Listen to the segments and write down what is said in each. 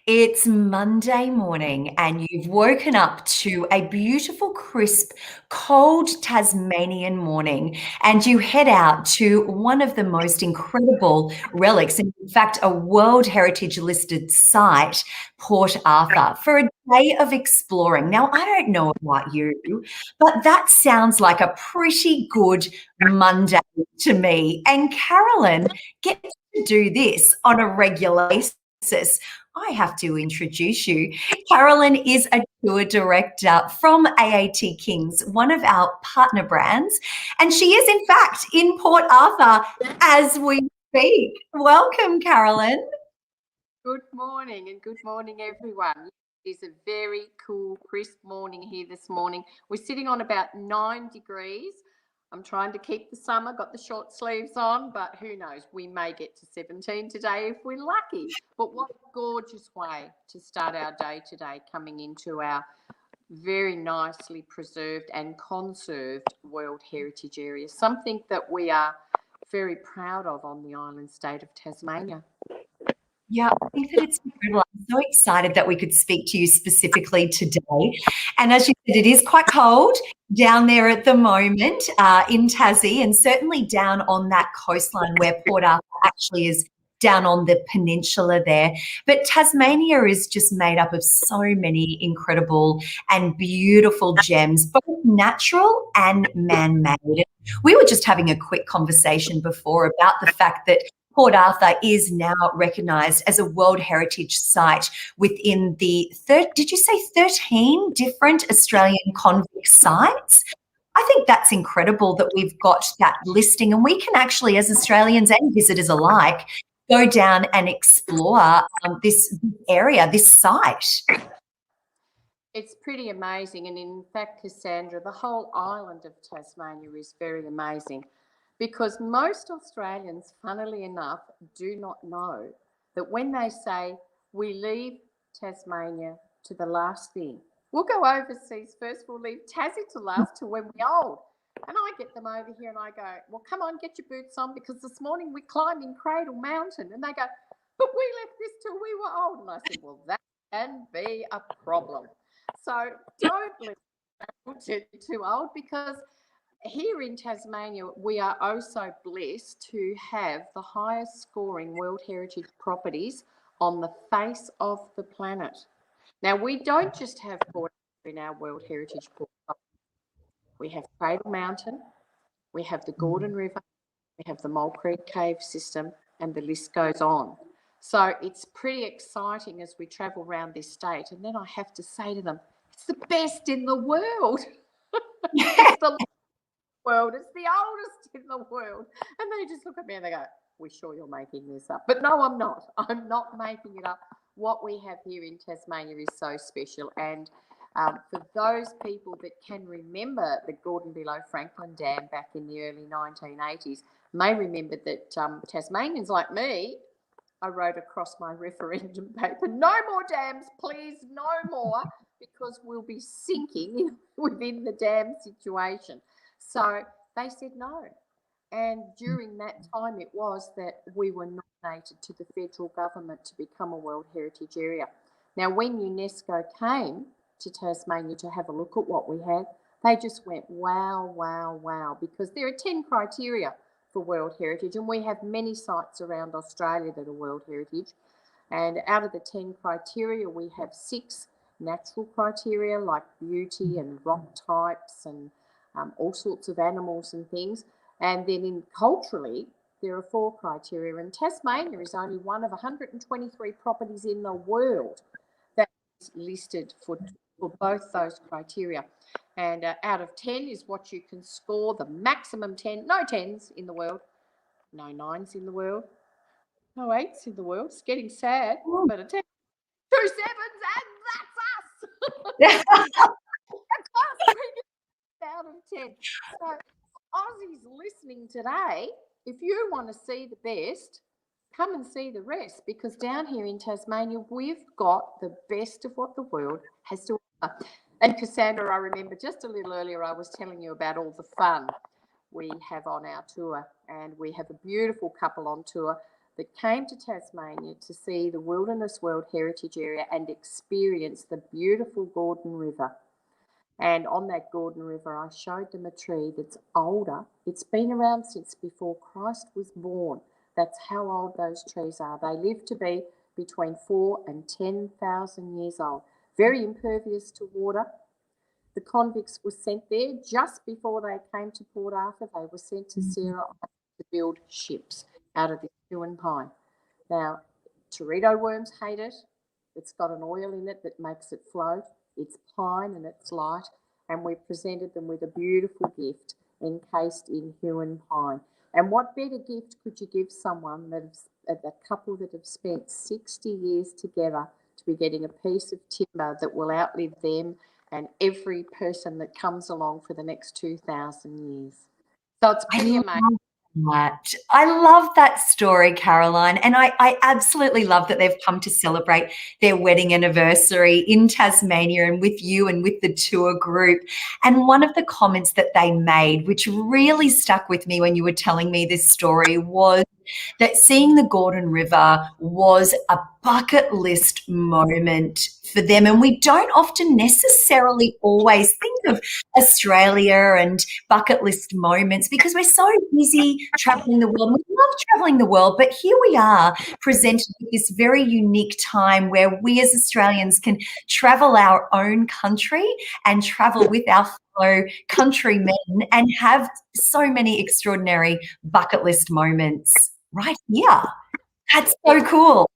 It's Monday morning, and you've woken up to a beautiful, crisp, cold Tasmanian morning, and you head out to one of the most incredible relics, in fact, a World Heritage listed site, Port Arthur, for a day of exploring. Now, I don't know about you, but that sounds like a pretty good Monday to me. And Carolyn gets to do this on a regular basis. I have to introduce you. Carolyn is a tour director from AAT Kings, one of our partner brands, and she is in fact in Port Arthur as we speak. Welcome, Carolyn. Good morning and good morning, everyone. It is a very cool, crisp morning here this morning. We're sitting on about 9 degrees. I'm trying to keep the summer, got the short sleeves on, but who knows, we may get to 17 today if we're lucky. But what a gorgeous way to start our day today, coming into our very nicely preserved and conserved World Heritage Area, something that we are very proud of on the island state of Tasmania. Yeah, I think that it's incredible. I'm so excited that we could speak to you specifically today. And as you said, it is quite cold down there at the moment in Tassie, and certainly down on that coastline where Port Arthur actually is, down on the peninsula there. But Tasmania is just made up of so many incredible and beautiful gems, both natural and man-made. We were just having a quick conversation before about the fact that Port Arthur is now recognised as a World Heritage Site within the did you say 13 different Australian convict sites? I think that's incredible that we've got that listing, and we can actually, as Australians and visitors alike, go down and explore this area, this site. It's pretty amazing, and in fact, Cassandra, the whole island of Tasmania is very amazing, because most Australians, funnily enough, do not know that when they say we leave Tasmania to the last thing, we'll go overseas first, we'll leave Tassie to last till when we're old. And I get them over here and I go, well, come on, get your boots on, because this morning we're climbing Cradle Mountain. And they go, but we left this till we were old. And I said, well, that can be a problem. So don't let too old, because here in Tasmania, we are oh so blessed to have the highest scoring World Heritage properties on the face of the planet. Now, we don't just have Port in our World Heritage portfolio. We have Cradle Mountain, we have the Gordon River, we have the Mole Creek Cave system, and the list goes on. So it's pretty exciting as we travel around this state. And then I have to say to them, it's the best in the world. It's the world. It's the oldest in the world. And they just look at me and they go, we're sure you're making this up. But no, I'm not. I'm not making it up. What we have here in Tasmania is so special. And for those people that can remember the Gordon Below Franklin Dam back in the early 1980s, may remember that Tasmanians like me, I wrote across my referendum paper, no more dams, please, no more, because we'll be sinking within the dam situation. So they said no. And during that time, it was that we were nominated to the federal government to become a World Heritage Area. Now, when UNESCO came to Tasmania to have a look at what we had, they just went, wow, wow, wow, because there are 10 criteria for World Heritage, and we have many sites around Australia that are World Heritage. And out of the 10 criteria, we have 6 natural criteria like beauty and rock types and all sorts of animals and things. And then culturally, there are 4 criteria. And Tasmania is only one of 123 properties in the world that is listed for both those criteria. And out of 10 is what you can score, the maximum 10, no 10s in the world, no 9s in the world, no 8s in the world. It's getting sad, but a 10, 2 7s, and that's us. That's us. Out of 10. So Aussies listening today, if you want to see the best, come and see the rest, because down here in Tasmania, we've got the best of what the world has to offer. And Cassandra, I remember just a little earlier, I was telling you about all the fun we have on our tour, and we have a beautiful couple on tour that came to Tasmania to see the Wilderness World Heritage Area and experience the beautiful Gordon River. And on that Gordon River, I showed them a tree that's older. It's been around since before Christ was born. That's how old those trees are. They live to be between 4,000 and 10,000 years old. Very impervious to water. The convicts were sent there just before they came to Port Arthur. They were sent to Sarah to build ships out of this huon pine. Now, teredo worms hate it. It's got an oil in it that makes it float. It's pine and it's light, and we presented them with a beautiful gift encased in huon pine. And what better gift could you give someone a couple that have spent 60 years together to be getting a piece of timber that will outlive them and every person that comes along for the next 2,000 years. So it's pretty amazing. I love that story, Caroline. And I absolutely love that they've come to celebrate their wedding anniversary in Tasmania and with you and with the tour group. And one of the comments that they made, which really stuck with me when you were telling me this story, was that seeing the Gordon River was a bucket list moment for them. And we don't often necessarily always think of Australia and bucket list moments because we're so busy traveling the world. We love traveling the world, but here we are presented with this very unique time where we as Australians can travel our own country and travel with our fellow countrymen and have so many extraordinary bucket list moments right here. That's so cool.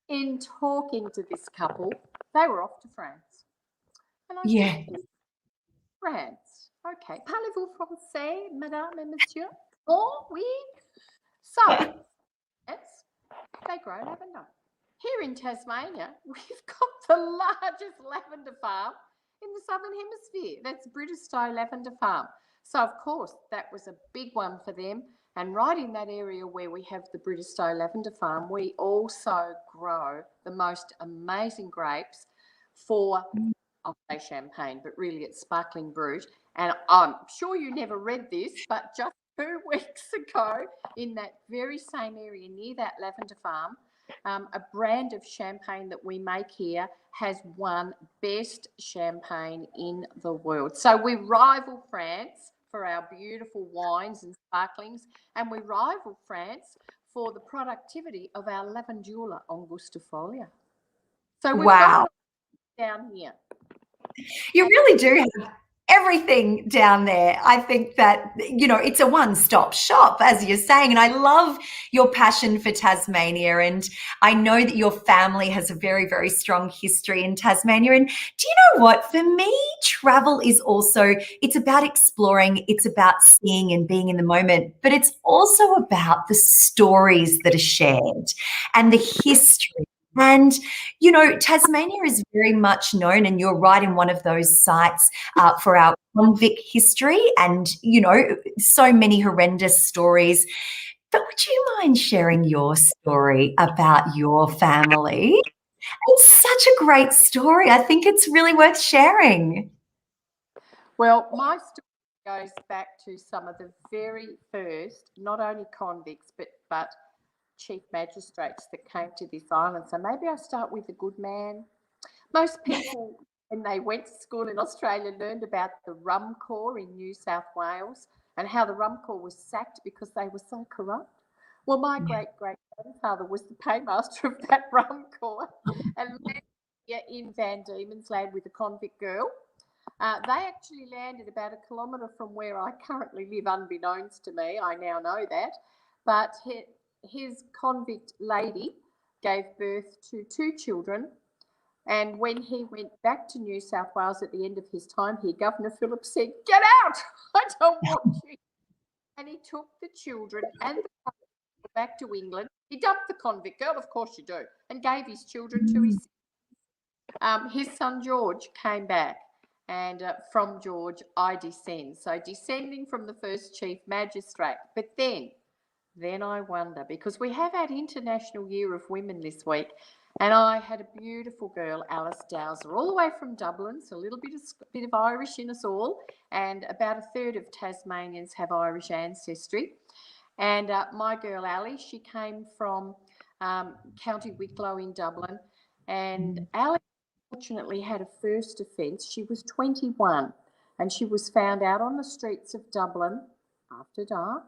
In talking to this couple, they were off to France. And I Yeah. France. Okay. Parlez-vous français, madame et monsieur? Oh, oui. So, yes, they grow lavender. Here in Tasmania, we've got the largest lavender farm in the Southern Hemisphere. That's British-style Lavender Farm. So, of course, that was a big one for them. And right in that area where we have the British-style Lavender Farm, we also grow the most amazing grapes for, I'll say champagne, but really it's sparkling brut. And I'm sure you never read this, but just 2 weeks ago in that very same area near that Lavender Farm, a brand of champagne that we make here has won best champagne in the world. So we rival France for our beautiful wines and sparklings, and we rival France for the productivity of our lavandula angustifolia. So we've got it down here. You really do have everything down there. I think that, it's a one-stop shop, as you're saying. And I love your passion for Tasmania. And I know that your family has a very, very strong history in Tasmania. And do you know what? For me, travel is also, it's about exploring, it's about seeing and being in the moment, but it's also about the stories that are shared and the history. And, Tasmania is very much known, and you're right, in one of those sites for our convict history and, so many horrendous stories. But would you mind sharing your story about your family? It's such a great story. I think it's really worth sharing. Well, my story goes back to some of the very first, not only convicts, but chief magistrates that came to this island. So maybe I'll start with the good man. Most people, when they went to school in Australia, learned about the Rum Corps in New South Wales and how the Rum Corps was sacked because they were so corrupt. Well, my great-great-grandfather was the paymaster of that Rum Corps and landed here in Van Diemen's Land with a convict girl. They actually landed about 1 kilometre from where I currently live, unbeknownst to me. I now know that. But his convict lady gave birth to 2 children, and when he went back to New South Wales at the end of his time here, Governor Phillips said, "Get out! I don't want you." And he took the children and the convict back to England. He dumped the convict girl, of course you do, and gave his children to his son George came back, and from George I descend. So descending from the first chief magistrate. But then I wonder, because we have had International Year of Women this week, and I had a beautiful girl, Alice Dowser, all the way from Dublin, so a little bit of Irish in us all, and about 1/3 of Tasmanians have Irish ancestry. And my girl Ali, she came from County Wicklow in Dublin, and Ali fortunately had a first offence. She was 21 and she was found out on the streets of Dublin after dark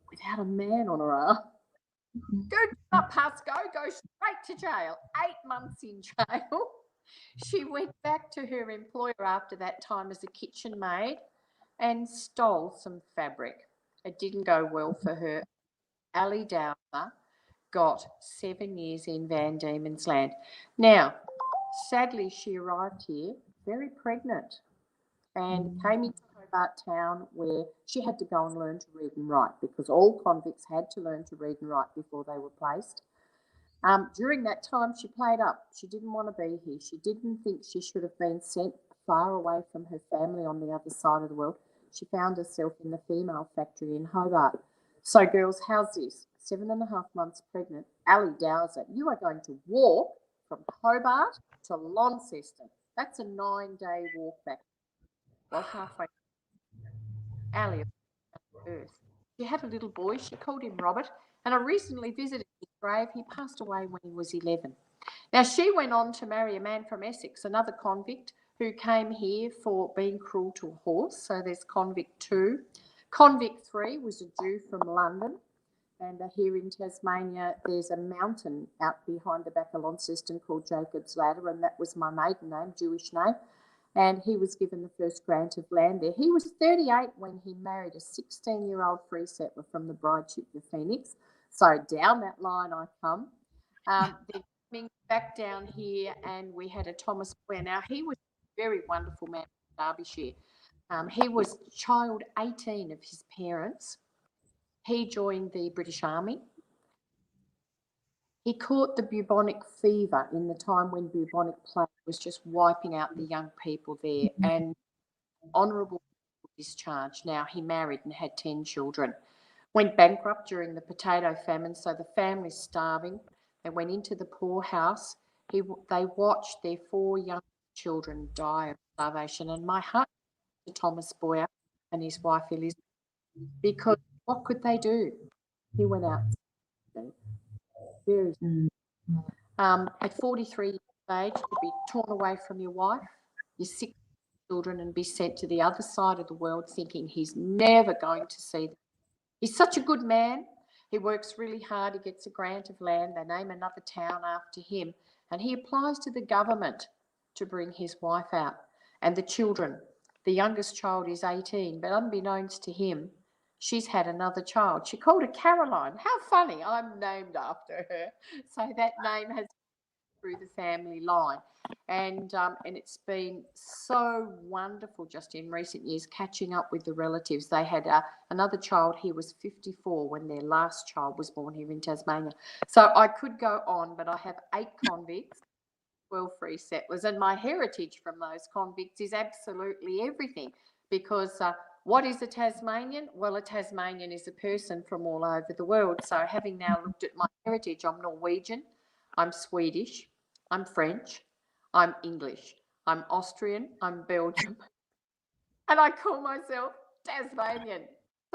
without a man on her arm. Good job, Pasco. Go straight to jail. 8 months in jail. She went back to her employer after that time as a kitchen maid and stole some fabric. It didn't go well for her. Ali Dowser got 7 years in Van Diemen's Land. Now, sadly, she arrived here very pregnant and came into Hobart Town, where she had to go and learn to read and write, because all convicts had to learn to read and write before they were placed. During that time, she played up. She didn't want to be here. She didn't think she should have been sent far away from her family on the other side of the world. She found herself in the female factory in Hobart. So, girls, how's this? 7.5 months pregnant, Ali Dowser, you are going to walk from Hobart to Launceston. That's a 9-day walk back. Well, halfway, Ali Earth. She had a little boy. She called him Robert, and I recently visited his grave. He passed away when he was 11. Now, she went on to marry a man from Essex, another convict who came here for being cruel to a horse. So there's convict 2. Convict 3 was a Jew from London. And here in Tasmania, there's a mountain out behind the back of Launceston called Jacob's Ladder, and that was my maiden name, Jewish name. And he was given the first grant of land there. He was 38 when he married a 16-year-old free settler from the bride ship, the Phoenix. So down that line I come. Then coming back down here, and we had a Thomas Boyer. Now, he was a very wonderful man from Derbyshire. He was child 18 of his parents. He joined the British Army. He caught the bubonic fever in the time when bubonic plague was just wiping out the young people there, and honourable discharge. Now, he married and had 10 children. Went bankrupt during the potato famine, so the family's starving. They went into the poorhouse. They watched their 4 young children die of starvation, and my heart to Thomas Boyer and his wife Elizabeth, because what could they do? He went out. Very at 43 years of age, to be torn away from your wife, your 6 children, and be sent to the other side of the world thinking he's never going to see them. He's such a good man. He works really hard. He gets a grant of land. They name another town after him, and he applies to the government to bring his wife out and the children. The youngest child is 18, but unbeknownst to him, she's had another child. She called her Carolyn. How funny. I'm named after her. So that name has through the family line. And it's been so wonderful just in recent years catching up with the relatives. They had another child. He was 54 when their last child was born here in Tasmania. So I could go on, but I have 8 convicts, 12 free settlers, and my heritage from those convicts is absolutely everything, because what is a Tasmanian? Well, a Tasmanian is a person from all over the world. So having now looked at my heritage, I'm Norwegian, I'm Swedish, I'm French, I'm English, I'm Austrian, I'm Belgian, and I call myself Tasmanian.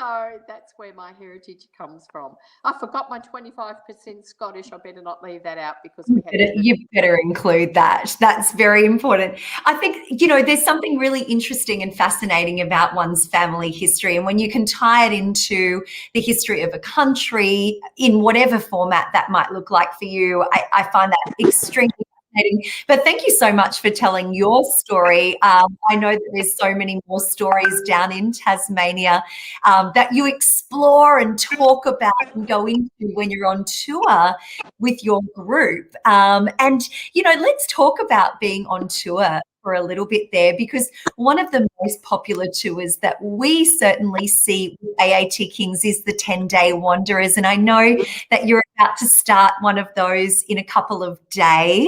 So that's where my heritage comes from. I forgot my 25% Scottish. I better not leave that out, because we had you better include that. That's very important. I think, there's something really interesting and fascinating about one's family history. And when you can tie it into the history of a country in whatever format that might look like for you, I find that extremely fascinating. But thank you so much for telling your story. I know that there's so many more stories down in Tasmania that you explore and talk about and go into when you're on tour with your group. Let's talk about being on tour for a little bit there, because one of the most popular tours that we certainly see with AAT Kings is the 10-day Wanderers. And I know that you're about to start one of those in a couple of days.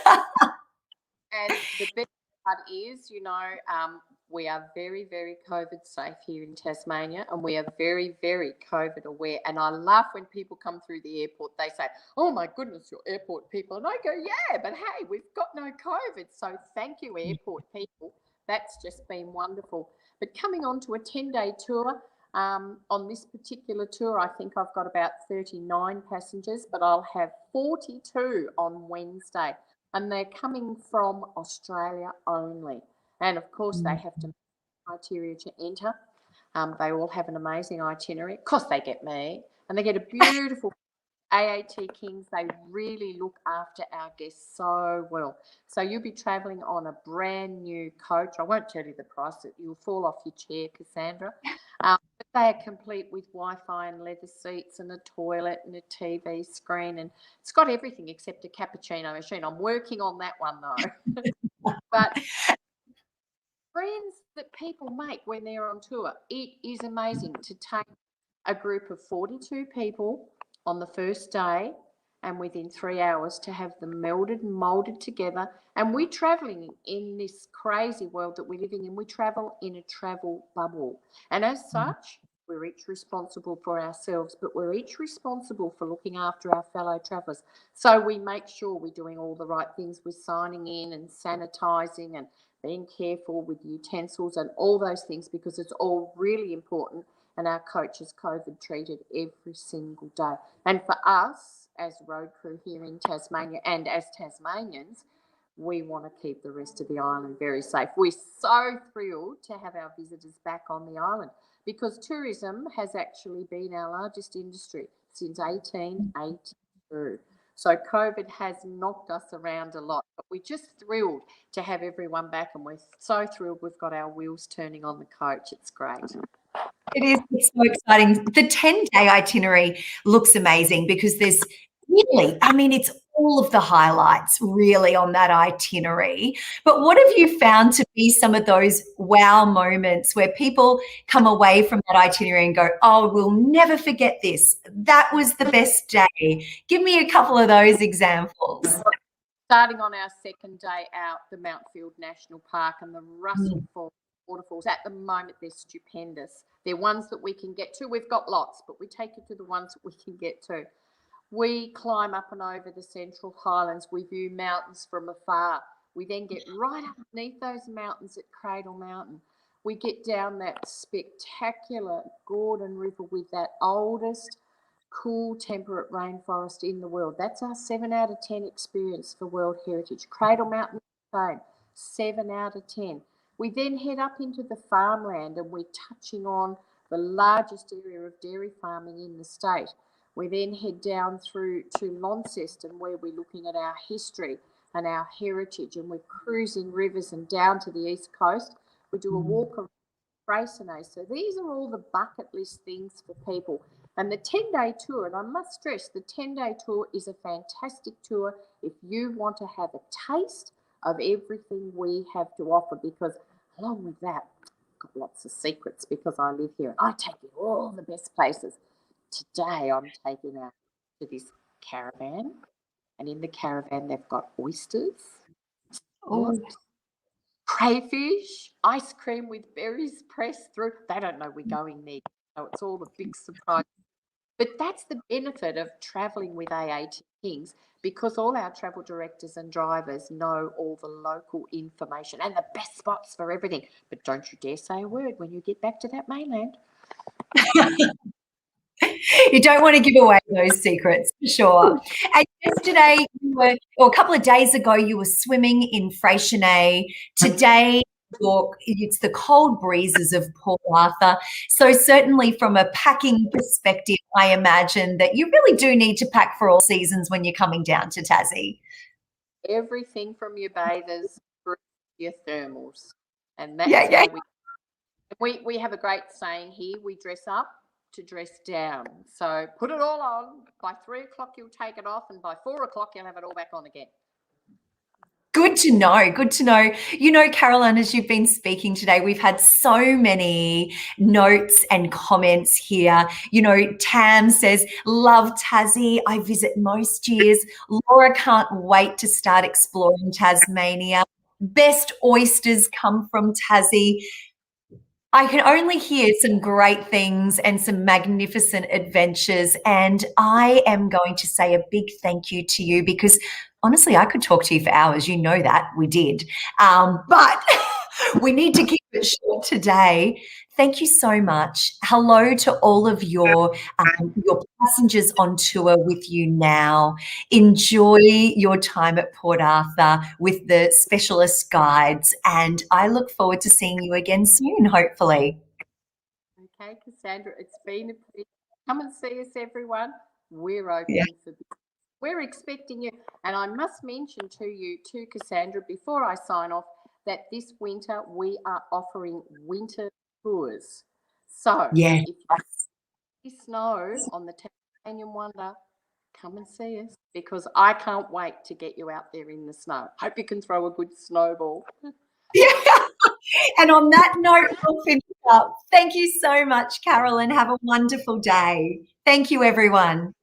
And the best part is, we are very, very COVID safe here in Tasmania, and we are very, very COVID aware. And I laugh when people come through the airport, they say, "Oh my goodness, you're airport people." And I go, "Yeah, but hey, we've got no COVID." So thank you, airport people. That's just been wonderful. But coming on to a 10-day tour, On this particular tour, I think I've got about 39 passengers, but I'll have 42 on Wednesday, and they're coming from Australia only. And of course, they have to meet criteria to enter. They all have an amazing itinerary. Of course, they get me, and they get a beautiful AAT Kings. They really look after our guests so well. So you'll be travelling on a brand new coach. I won't tell you the price; you'll fall off your chair, Cassandra. But they are complete with Wi-Fi and leather seats and a toilet and a TV screen, and it's got everything except a cappuccino machine. I'm working on that one though. But friends that people make when they're on tour, it is amazing to take a group of 42 people on the first day, and within 3 hours to have them melded and moulded together. And we're travelling in this crazy world that we're living in. We travel in a travel bubble. And as such, we're each responsible for ourselves, but we're each responsible for looking after our fellow travellers. So we make sure we're doing all the right things with signing in and sanitising and being careful with utensils and all those things, because it's all really important. And our coach is COVID treated every single day. And for us, as road crew here in Tasmania and as Tasmanians, we want to keep the rest of the island very safe. We're so thrilled to have our visitors back on the island, because tourism has actually been our largest industry since 1882. So COVID has knocked us around a lot, but we're just thrilled to have everyone back, and we're so thrilled we've got our wheels turning on the coach. It's great. It is. It's so exciting. The 10-day itinerary looks amazing because there's really, I mean, it's all of the highlights really on that itinerary. But what have you found to be some of those wow moments where people come away from that itinerary and go, oh, we'll never forget this. That was the best day. Give me a couple of those examples. Starting on our second day out, the Mount Field National Park and the Russell Falls waterfalls. At the moment, they're stupendous. They're ones that we can get to. We've got lots, but we take you to the ones that we can get to. We climb up and over the Central Highlands. We view mountains from afar. We then get right underneath those mountains at Cradle Mountain. We get down that spectacular Gordon River with that oldest cool temperate rainforest in the world. That's our 7 out of 10 experience for World Heritage. Cradle Mountain, same, 7 out of 10. We then head up into the farmland, and we're touching on the largest area of dairy farming in the state. We then head down through to Launceston, where we're looking at our history and our heritage, and we're cruising rivers and down to the east coast. We do a walk around Freycinet. So these are all the bucket list things for people. And the 10-day tour, and I must stress, the 10-day tour is a fantastic tour if you want to have a taste of everything we have to offer, because along with that, I've got lots of secrets because I live here and I take you all the best places. Today I'm taking out to this caravan, and in the caravan they've got oysters, crayfish, ice cream with berries pressed through. They don't know we're going there, so it's all a big surprise. But that's the benefit of travelling with AAT Kings, because all our travel directors and drivers know all the local information and the best spots for everything. But don't you dare say a word when you get back to that mainland. You don't want to give away those secrets, for sure. And yesterday, or a couple of days ago, you were swimming in Freycinet. Today, it's the cold breezes of Port Arthur. So certainly from a packing perspective, I imagine that you really do need to pack for all seasons when you're coming down to Tassie. Everything from your bathers through your thermals. And that's how we have a great saying here: we dress up to dress down. So put it all on. By 3 o'clock, you'll take it off, and by 4 o'clock, you'll have it all back on again. Good to know. Good to know. You know, Carolyn, as you've been speaking today, we've had so many notes and comments here. You know, Tam says, love Tassie. I visit most years. Laura can't wait to start exploring Tasmania. Best oysters come from Tassie. I can only hear some great things and some magnificent adventures. And I am going to say a big thank you to you, because honestly, I could talk to you for hours. You know that we did. But We need to keep it short today. Thank you so much. Hello to all of your passengers on tour with you now. Enjoy your time at Port Arthur with the specialist guides, and I look forward to seeing you again soon, hopefully. Okay, Cassandra, it's been a pleasure. Come and see us, everyone. We're Yeah. open for business. We're expecting you. And I must mention to you, too, Cassandra, before I sign off, that this winter we are offering winter tours. So Yeah. if you see snow on the Tasmanian Wonder, come and see us because I can't wait to get you out there in the snow. Hope you can throw a good snowball. Yeah. And on that note, we'll finish up. Thank you so much, Carolyn. Have a wonderful day. Thank you, everyone.